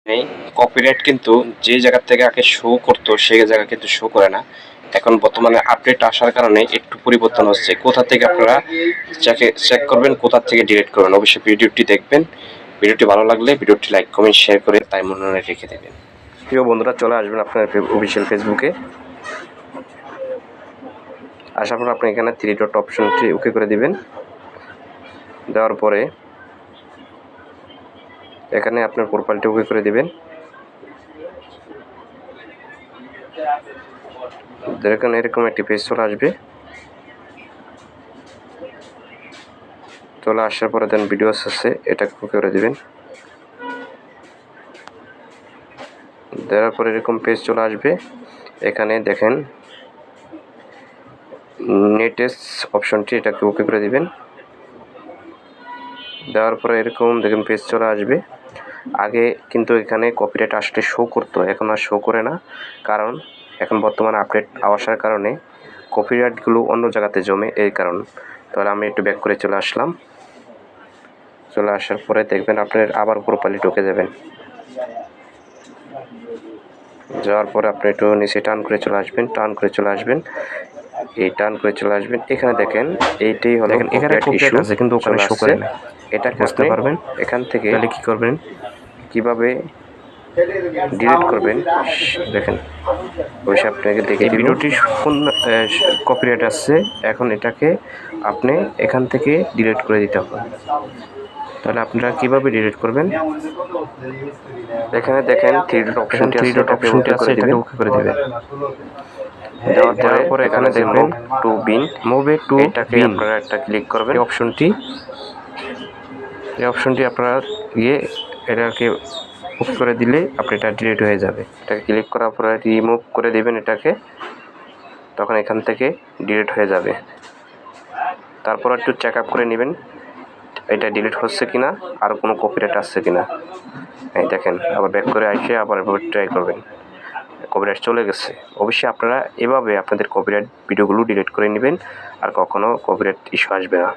নেই। কপিরাইট কিন্তু যে জায়গা থেকে আগে শো করতো সেই জায়গা কিন্তু শো করে না। এখন বর্তমানে আপডেট আসার কারণে একটু পরিবর্তন হচ্ছে। কোথা থেকে আপনারা চেক করবেন, কোথা থেকে ডিলিট করবেন, অবশ্যই ভিডিওটি দেখবেন। ভিডিওটি ভালো লাগলে ভিডিওটি লাইক কমেন্ট শেয়ার করে তাই মনে রেখে দেবেন। প্রিয় বন্ধুরা, চলে আসবেন আপনার অফিসিয়াল ফেসবুকে। আসার পর আপনি এখানে 3 ডট অপশনটি ওকে করে দিবেন। দেওয়ার পরে এখানে আপনার প্রোফাইলটি ওকে করে দিবেন। দেখেন এরকম একটি পেজ চলে আসবে। চলে আসার পরে দেন ভিডিওস আছে, এটাকে ওকে করে দিবেন। দেওয়ার পরে এরকম পেজ চলে আসবে। এখানে দেখেন নেটেস অপশনটি, এটাকে ওকে করে দিবেন। দেওয়ার পরে এরকম দেখেন পেজ চলে আসবে। আগে কিন্তু এখানে কপিরাইট আসলে শো করতো, এখন আর শো করে না, কারণ এখন বর্তমানে আপডেট আসার কারণে কপিরাইটগুলো অন্য জায়গাতে জমে, এই কারণ। তাহলে আমি একটু ব্যাক করে চলে আসলাম। চলে আসার পরে দেখবেন আপনার আবার প্রোফাইলে ঢুকে যাবেন। যাওয়ার পরে আপনি একটু নিচে টান করে চলে আসবেন। এখানে দেখেন এইটাই হলো কপিরাইট ইস্যু আছে, কিন্তু ওখানে শো করে না। এটা বুঝতে পারবেন। এখান থেকে তাহলে কি করবেন, কিভাবে ডিলিট করবেন দেখেন, অবশ্যই আপনাকে দেখে দিব। ভিডিওটি কোন কপিরাইট আসছে, এখন এটাকে আপনি এখান থেকে ডিলিট করে দিতে হবে। তাহলে আপনারা কিভাবে ডিলিট করবেন, এখানে দেখেন 3 ডট অপশনটি আছে, এটাকে ওকে করে দিবেন। দেওয়ার পরে এখানে দেখবেন মুভ টু এটাকে আপনারা একটা ক্লিক করবেন। এই অপশনটি আপনারা এটাকে মুভ করে দিলে আপনি এটা ডিলিট হয়ে যাবে। এটাকে ক্লিক করার পরে রিমুভ করে দিবেন এটাকে, তখন এখান থেকে ডিলিট হয়ে যাবে। তারপর একটু চেক আপ করে নেবেন এটা ডিলিট হচ্ছে কিনা, আর কোনো কপিরাইট আসছে কিনা। এই দেখেন, আবার ব্যাক করে আসে আবার ট্রাই করবেন, কপিরাইট চলে গেছে। অবশ্যই আপনারা এভাবে আপনাদের কপিরাইট ভিডিওগুলো ডিলিট করে নেবেন, আর কখনো কপিরাইট ইস্যু আসবে না।